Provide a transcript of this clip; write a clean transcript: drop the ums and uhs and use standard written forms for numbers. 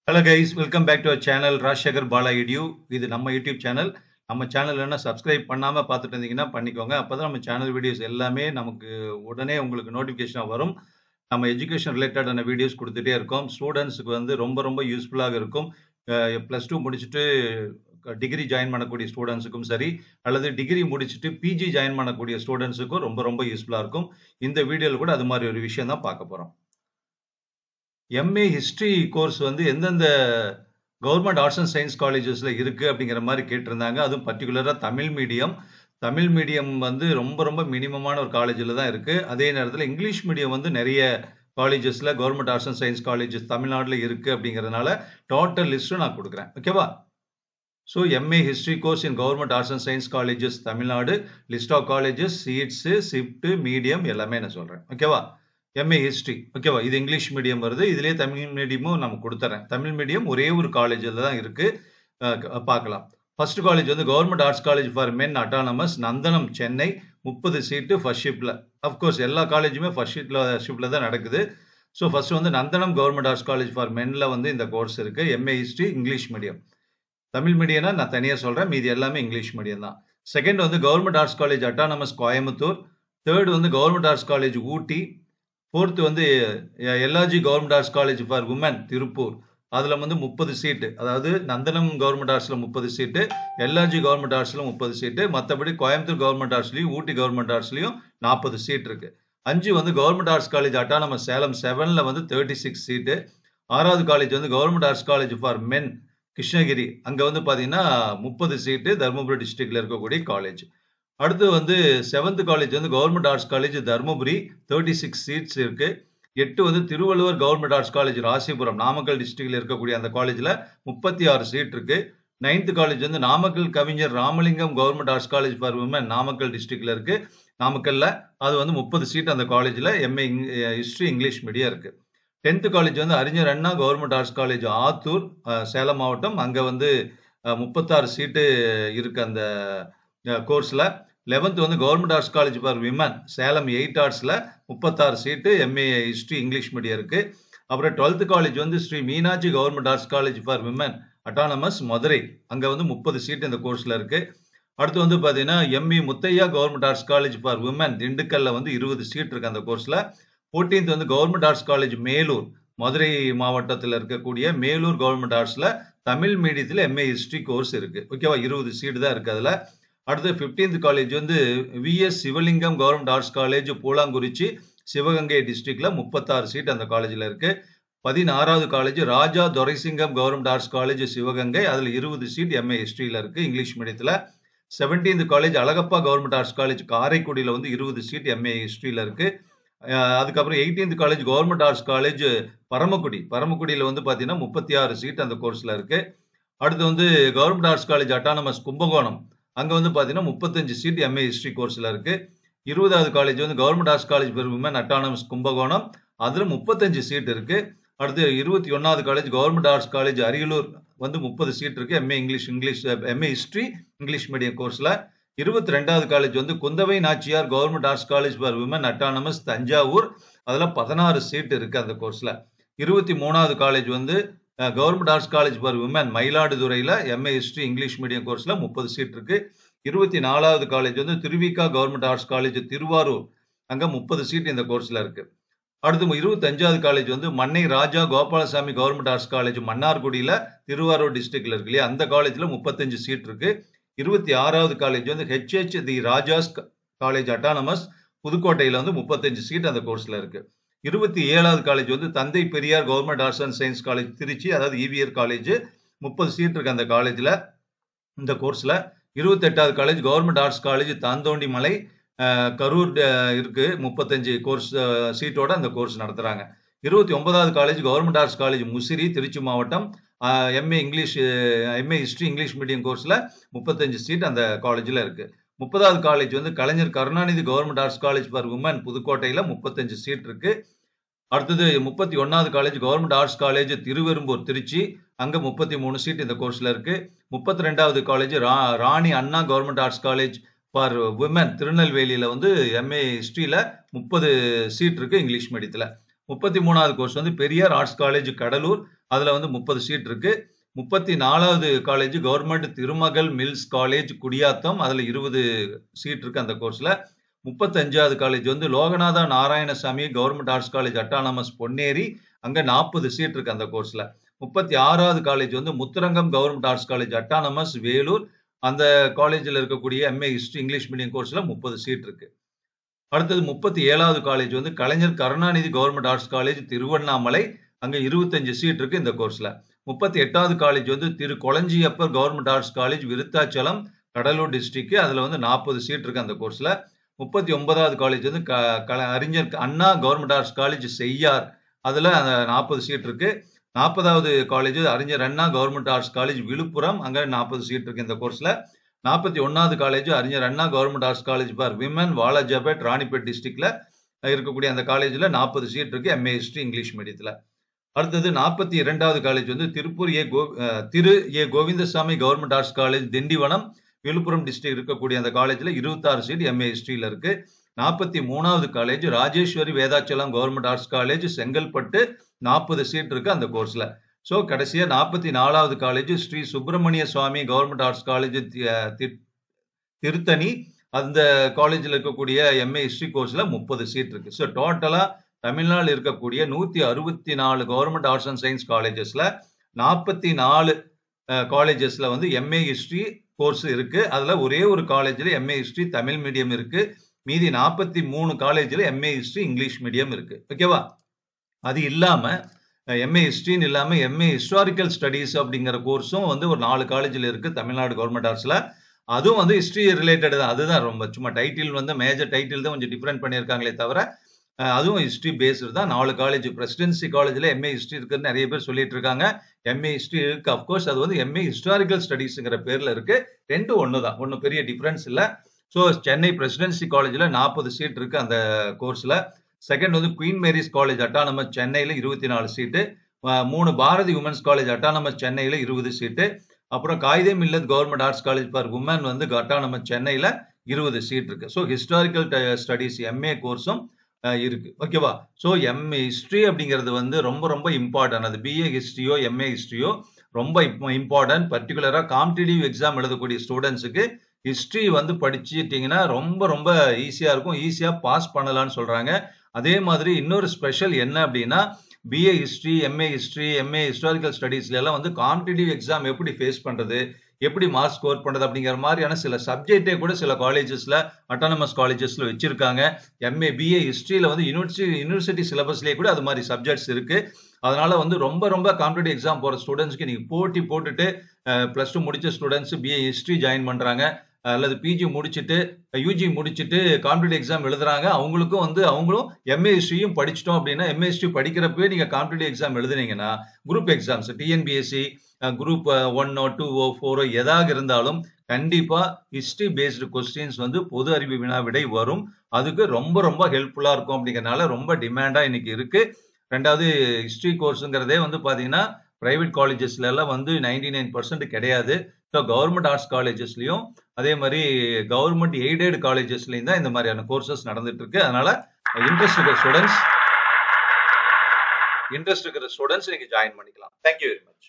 Hello guys, welcome back to our channel Rajshekhar Bala Edu. இது நம்ம YouTube channel. நம்ம channel என்ன subscribe பண்ணாம பார்த்துட்டு இருந்தீங்கன்னா பண்ணிக்கோங்க. அப்பதான் நம்ம சேனல் வீடியோஸ் எல்லாமே நமக்கு உடனே உங்களுக்கு நோட்டிஃபிகேஷனா வரும். நம்ம எஜுகேஷன் ரிலேட்டடான வீடியோஸ் கொடுத்துட்டே இருக்கோம். ஸ்டூடெண்ட்ஸ்க்கு வந்து ரொம்ப யூஸ்ஃபுல்லாக இருக்கும். +2 முடிச்சுட்டு டிகிரி ஜாயின் பண்ணக்கூடிய ஸ்டூடெண்ட்ஸுக்கும் சரி, அல்லது டிகிரி முடிச்சுட்டு பிஜி ஜாயின் பண்ணக்கூடிய ஸ்டூடெண்ட்ஸுக்கும் ரொம்ப யூஸ்ஃபுல்லா இருக்கும். இந்த வீடியோல கூட அது மாதிரி ஒரு விஷயம் தான் பார்க்க போறோம். எம்ஏ ஹிஸ்டரி கோர்ஸ் வந்து எந்தெந்த கவர்மெண்ட் ஆர்ட்ஸ் அண்ட் சயின்ஸ் காலேஜஸ்ல இருக்கு அப்படிங்கிற மாதிரி கேட்டிருந்தாங்க. அதுவும் பர்டிகுலரா தமிழ் மீடியம். தமிழ் மீடியம் வந்து ரொம்ப மினிமமான ஒரு காலேஜில் தான் இருக்கு. அதே நேரத்தில் இங்கிலீஷ் மீடியம் வந்து நிறைய காலேஜஸ்ல government arts and science colleges தமிழ்நாட்டில் இருக்கு அப்படிங்கிறதுனால டோட்டல் லிஸ்ட்டும் நான் கொடுக்குறேன். ஓகேவா? So MA history course in government arts and science colleges Tamil Nadu, list of colleges, seats, shift, medium எல்லாமே நான் சொல்றேன். ஓகேவா? எம்ஏ ஹிஸ்டரி ஓகேவா? இது இங்கிலீஷ் மீடியம் வருது. இதுலயே தமிழ் மீடியமும் நம்ம கொடுத்துறேன். தமிழ் மீடியம் ஒரே ஒரு காலேஜில் தான் இருக்கு. பார்க்கலாம். ஃபர்ஸ்ட் காலேஜ் வந்து government arts college for men autonomous Nandanam Chennai 30 seat first ஷிப்ட்ல. அஃப்கோர்ஸ் எல்லா காலேஜுமே ஃபர்ஸ்ட் ஷிப்ட்ல தான் நடக்குது. ஸோ ஃபர்ஸ்ட் வந்து Nandanam government arts college for மென்ல வந்து இந்த கோர்ஸ் இருக்கு. MA history English medium. Tamil மீடியம்னா நான் தனியாக சொல்றேன். மீதி எல்லாமே இங்கிலீஷ் மீடியம் தான். செகண்ட் வந்து government arts college autonomous Coimbatore. Third வந்து government arts college Ooty. Fourth வந்து LRG government arts college for women Tiruppur. அதுல வந்து 30 சீட்டு. அதாவது நந்தனம் கவர்மெண்ட் ஆர்ட்ஸ்ல 30 சீட்டு, எல்ஆர்ஜி கவர்மெண்ட் ஆர்ட்ஸ்ல 30 சீட்டு, மற்றபடி கோயம்புத்தூர் கவர்மெண்ட் ஆர்ட்ஸ்லயும் ஊட்டி கவர்மெண்ட் ஆர்ட்ஸ்லயும் 40 சீட் இருக்கு. 5 வந்து government arts college autonomous Salem 7ல வந்து 36 சீட்டு. 6வது காலேஜ் வந்து government arts college for men Krishnagiri. அங்க வந்து பாத்தீங்கன்னா 30 சீட்டு, தருமபுரி டிஸ்ட்ரிக்ட்ல இருக்கக்கூடிய காலேஜ். அடுத்து வந்து 7th காலேஜ் வந்து government arts college Dharmapuri 36 seats இருக்கு. 8 வந்து Thiruvalluvar government arts college Rasipuram Namakkal டிஸ்ட்ரிக்ட்ல இருக்கக்கூடிய அந்த காலேஜ்ல 36 சீட் இருக்கு. 9th காலேஜ் வந்து Namakkal Kavignar Ramalingam government arts college for women Namakkal டிஸ்ட்ரிக்ட்ல இருக்கு. நாமக்கல்ல அது வந்து 30 சீட் அந்த காலேஜ்ல எம்ஏ ஹிஸ்டரி இங்கிலீஷ் மீடியம் இருக்கு. 10th காலேஜ் வந்து Arignar Anna government arts college Attur Salem மாவட்டம். அங்க வந்து 36 சீட்டு இருக்கு அந்த கோர்ஸ்ல. 11th வந்து government arts college for women Salem 8 ஆர்ட்ஸ்ல 36 seat MA history English medium இருக்கு. அப்புறம் 12th காலேஜ் வந்து Sri Meenakshi government arts college for women autonomous Madurai. அங்க வந்து 30 சீட் இந்த கோர்ஸ்ல இருக்கு. அடுத்து வந்து பாத்தீங்கன்னா ME Muthiah government arts college for women திண்டுக்கல்ல வந்து 20 சீட் இருக்கு அந்த கோர்ஸ்ல. 14th வந்து government arts college Melur Madurai மாவட்டத்தில் இருக்கக்கூடிய மேலூர் கவர்மெண்ட் ஆர்ட்ஸ்ல தமிழ் மீடியத்துல எம்ஏ ஹிஸ்டரி கோர்ஸ் இருக்கு. ஓகேவா? 20 சீட் தான் இருக்கு அதுல. அடுத்து 15th காலேஜ் வந்து VS Sivalingam government arts college Poolankurichi Sivaganga டிஸ்ட்ரிக்ட்ல 36 சீட் அந்த காலேஜ்ல இருக்கு. 16வது college Raja Duraisingam government arts college Sivaganga. அதுல 20 சீட் எம்ஏ ஹிஸ்டரியில இருக்கு இங்கிலீஷ் மீடியத்துல. 17th college Alagappa government arts college காரைக்குடியில வந்து 20 சீட் எம்ஏ ஹிஸ்டரியில இருக்கு. அதுக்கப்புறம் 18th college government arts college பரமக்குடியில வந்து பாத்தீங்கன்னா 36 சீட் அந்த கோர்ஸ்ல இருக்கு. அடுத்து வந்து government arts college autonomous Kumbakonam. அங்க வந்து பாத்தீங்கன்னா 35 சீட் எம்ஏ ஹிஸ்டரி கோர்ஸ்ல இருக்கு. 20வது காலேஜ் வந்து government arts college for women autonomous Kumbakonam. அதுல 35 சீட் இருக்கு. அடுத்து 21வது college government arts college Ariyalur வந்து 30 சீட் இருக்கு MA MA history English medium கோர்ஸ்ல. 22வது காலேஜ் வந்து Kundavai Nachiyar government arts college for women autonomous Thanjavur. அதுல 16 சீட் இருக்கு அந்த கோர்ஸ்ல. 23வது காலேஜ் வந்து government arts college for women மயிலாடுதுறையில எம்ஏ ஹிஸ்டரி இங்கிலீஷ் மீடியம் கோர்ஸ்ல 30 சீட் இருக்கு. 24வது காலேஜ் வந்து Thiruvika government arts college Thiruvarur. அங்க 30 சீட் இந்த கோர்ஸ்ல இருக்கு. அடுத்து 25வது காலேஜ் வந்து Mannai Raja Gopalasamy government arts college மன்னார்குடியில திருவாரூர் டிஸ்ட்ரிக்ட்ல இருக்கு இல்லையா? அந்த காலேஜ்ல 35 சீட் இருக்கு. 26வது காலேஜ் வந்து HH the Raja's college autonomous புதுக்கோட்டையில வந்து 35 சீட் அந்த கோர்ஸ்ல இருக்கு. 27வது காலேஜ் வந்து Thanthai Periyar government arts and science college Trichy, அதாவது இவிஆர் காலேஜ் 30 சீட் இருக்கு அந்த காலேஜ்ல இந்த கோர்ஸ்ல. 28வது college government arts college Thanthonri Malai Karur இருக்கு 35 கோர்ஸ் சீட்டோட அந்த கோர்ஸ் நடத்துறாங்க. 29வது college government arts college Musiri Trichy மாவட்டம் எம்ஏ ஹிஸ்டரி இங்கிலீஷ் மீடியம் கோர்ஸ்ல 35 சீட் அந்த காலேஜ்ல இருக்கு. 30வது காலேஜ் வந்து Kalaignar Karunanidhi government arts college for women புதுக்கோட்டையில 35 சீட் இருக்கு. அடுத்தது 31வது college government arts college Thiruverumbur Trichy. அங்க 33 சீட் இந்த கோர்ஸ்ல இருக்கு. 32வது college Rani Anna government arts college for women திருநெல்வேலியில வந்து எம்ஏ ஹிஸ்டரியில 30 சீட் இருக்கு இங்கிலீஷ் மீடியத்துல. 33வது கோர்ஸ் வந்து பெரியார் ஆர்ட்ஸ் காலேஜ் கடலூர். அதுல வந்து 30 சீட் இருக்கு. 34வது college government Thirumagal mills college Gudiyattam. அதுல 20 சீட் இருக்கு அந்த கோர்ஸ்ல. 35வது காலேஜ் வந்து Loganatha Narayanasamy government arts college autonomous Ponneri. அங்க 40 சீட் இருக்கு அந்த கோர்ஸ்ல. 36வது காலேஜ் வந்து Muthurangam government arts college autonomous Vellore. அந்த காலேஜ்ல இருக்கக்கூடிய எம்ஏ ஹிஸ்டரி இங்கிலீஷ் மீடியம் கோர்ஸ்ல 30 சீட் இருக்கு. அடுத்தது 37வது காலேஜ் வந்து Kalaignar Karunanidhi government arts college Tiruvannamalai. அங்க 25 சீட் இருக்கு இந்த கோர்ஸ்ல. 38வது காலேஜ் வந்து Thiru Kolanjiappar government arts college Vriddhachalam Cuddalore district. அதுல வந்து 40 சீட் இருக்கு அந்த கோர்ஸ்ல. 39வது காலேஜ் வந்து Arignar Anna government arts college Cheyyar. அதுல 40 சீட் இருக்கு. 40வது college Arignar Anna government arts college Villupuram. அங்க 40 சீட் இருக்கு இந்த கோர்ஸ்ல. 41வது college Arignar Anna government arts college for women Walajapet Ranipet டிஸ்ட்ரிக்ட்ல இருக்கக்கூடிய அந்த காலேஜ்ல 40 சீட் இருக்கு எம்ஏ ஹிஸ்டரி இங்கிலீஷ் மீடியத்துல. அடுத்தது 42வது காலேஜ் வந்து Tiruppur Thiru A Govindasamy government arts college Tindivanam Villupuram district இருக்கக்கூடிய அந்த காலேஜ்ல 26 சீட் எம்ஏ ஹிஸ்டரியில இருக்கு. 43வது college Rajeswari Vedachalam government arts college Chengalpattu 40 seat இருக்கு அந்த கோர்ஸ்ல. சோ கடைசியா 44வது college Sri Subramaniya Swamy government arts college Tiruttani. அந்த காலேஜ்ல இருக்கக்கூடிய எம்ஏ ஹிஸ்டரி கோர்ஸ்ல 30 சீட் இருக்கு. சோ டோட்டலா தமிழ்நாடு இருக்கக்கூடிய 164 கவர்மெண்ட் ஆர்ட்ஸ் அண்ட் சயின்ஸ் காலேஜஸ்ல 44 காலேஜஸ்ல வந்து எம்ஏ ஹிஸ்டரி கோர்ஸ் இருக்கு. அதுல ஒரே ஒரு காலேஜ்ல எம்ஏ ஹிஸ்டரி தமிழ் மீடியம் இருக்கு. மீதி 43 காலேஜ்ல எம்ஏ ஹிஸ்டரி இங்கிலீஷ் மீடியம் இருக்கு. ஓகேவா? அது இல்லாம எம்ஏ ஹிஸ்டரின்னு இல்லாம எம்ஏ ஹிஸ்டாரிக்கல் ஸ்டடீஸ் அப்படிங்கிற கோர்ஸும் வந்து ஒரு 4 காலேஜ்ல இருக்கு தமிழ்நாடு கவர்மெண்ட் ஆர்ட்ஸ்ல. அதுவும் வந்து ஹிஸ்டரி ரிலேட்டட் தான். அதுதான் ரொம்ப சும்மா டைட்டில் வந்து மேஜர் டைட்டில் தான் கொஞ்சம் டிஃபரெண்ட் பண்ணியிருக்காங்களே தவிர அதுவும் ஹிஸ்டரி பேஸ்டு தான். 4 காலேஜ் பிரசிடென்சி காலேஜ்ல எம்ஏ ஹிஸ்டரி இருக்குன்னு நிறைய பேர் சொல்லிட்டு இருக்காங்க. எம்ஏ ஹிஸ்டரி இருக்கு. அப்கோர்ஸ் அது வந்து எம்ஏ ஹிஸ்டாரிக்கல் ஸ்டடீஸ்ங்கிற பேர்ல இருக்கு. ரெண்டும் ஒன்று தான். ஒன்றும் பெரிய டிஃபரன்ஸ் இல்லை. ஸோ சென்னை பிரசிடென்சி காலேஜ்ல 40 சீட் இருக்கு அந்த கோர்ஸ்ல. செகண்ட் வந்து குயின் மேரிஸ் காலேஜ் அட்டானமஸ் சென்னையில 24 seat. 3 Bharathi women's college autonomous சென்னையில 20 சீட்டு. அப்புறம் Quaide Millath government arts college for women வந்து அட்டானமஸ் சென்னையில 20 சீட் இருக்கு. ஸோ ஹிஸ்டாரிக்கல் ஸ்டடீஸ் எம்ஏ கோர்ஸும் இருக்கு. ஓகேவா? ஸோ எம்ஏ ஹிஸ்டரி அப்படிங்கிறது வந்து ரொம்ப ரொம்ப இம்பார்ட்டன்ட். அது பிஏ ஹிஸ்டரியோ எம்ஏ ஹிஸ்டரியோ ரொம்ப இம்பார்ட்டன்ட். பர்டிகுலரா காம்படிட்டிவ் எக்ஸாம் எழுதக்கூடிய ஸ்டூடெண்ட்ஸுக்கு ஹிஸ்டரி வந்து படிச்சுட்டீங்கன்னா ரொம்ப ரொம்ப ஈஸியா இருக்கும். ஈஸியா பாஸ் பண்ணலாம்னு சொல்றாங்க. அதே மாதிரி இன்னொரு ஸ்பெஷல் என்ன அப்படின்னா பிஏ ஹிஸ்டரி எம்ஏ ஹிஸ்டாரிக்கல் ஸ்டடீஸ்ல எல்லாம் வந்து காம்படிட்டிவ் எக்ஸாம் எப்படி ஃபேஸ் பண்றது, எப்படி மார்க் ஸ்கோர் பண்றது அப்படிங்கிற மாதிரியான சில சப்ஜெக்டே கூட சில காலேஜஸ்ல அட்டானமஸ் காலேஜஸ்ல வச்சிருக்காங்க. பிஏ ஹிஸ்டரியில வந்து யூனிவர்சிட்டி சிலபஸ்லயே கூட அது மாதிரி சப்ஜெக்ட்ஸ் இருக்கு. அதனால வந்து ரொம்ப ரொம்ப காம்படிட்டிவ் எக்ஸாம் போற ஸ்டூடெண்ட்ஸ்க்கு நீங்க போட்டி போட்டுட்டு +2 முடிச்ச ஸ்டூடெண்ட்ஸ் பிஏ ஹிஸ்டரி ஜாயின் பண்றாங்க அல்லது பிஜி முடிச்சுட்டு யூஜி முடிச்சுட்டு காம்படிட்டிவ் எக்ஸாம் எழுதுறாங்க. அவங்களுக்கும் வந்து அவங்களும் எம்ஏ ஹிஸ்டரியும் படிச்சிட்டோம் அப்படின்னா எம்ஏ ஹிஸ்டரி படிக்கிறப்பவே நீங்க காம்படிட்டிவ் எக்ஸாம் எழுதுனீங்கன்னா குரூப் எக்ஸாம்ஸ் டிஎன்பிஎஸ்சி குரூப் 1 2 4 எதாக இருந்தாலும் கண்டிப்பா ஹிஸ்டரி பேஸ்டு கொஸ்டின்ஸ் வந்து பொது அறிவு வினா விடை வரும். அதுக்கு ரொம்ப ரொம்ப ஹெல்ப்ஃபுல்லா இருக்கும். அப்படிங்கறதுனால ரொம்ப டிமாண்டா இன்னைக்கு இருக்கு. ரெண்டாவது ஹிஸ்டரி கோர்ஸுங்கிறதே வந்து பாத்தீங்கன்னா பிரைவேட் காலேஜஸ்ல எல்லாம் வந்து 99% கிடையாது. ஸோ கவர்மெண்ட் ஆர்ட்ஸ் காலேஜஸ்லயும் அதே மாதிரி கவர்மெண்ட் எய்டட் காலேஜஸ்லயும் தான் இந்த மாதிரியான கோர்சஸ் நடந்துட்டு இருக்கு. அதனால இன்ட்ரெஸ்ட் இருக்கிற ஸ்டூடெண்ட்ஸ் நீங்க ஜாயின் பண்ணிக்கலாம். Thank you very much.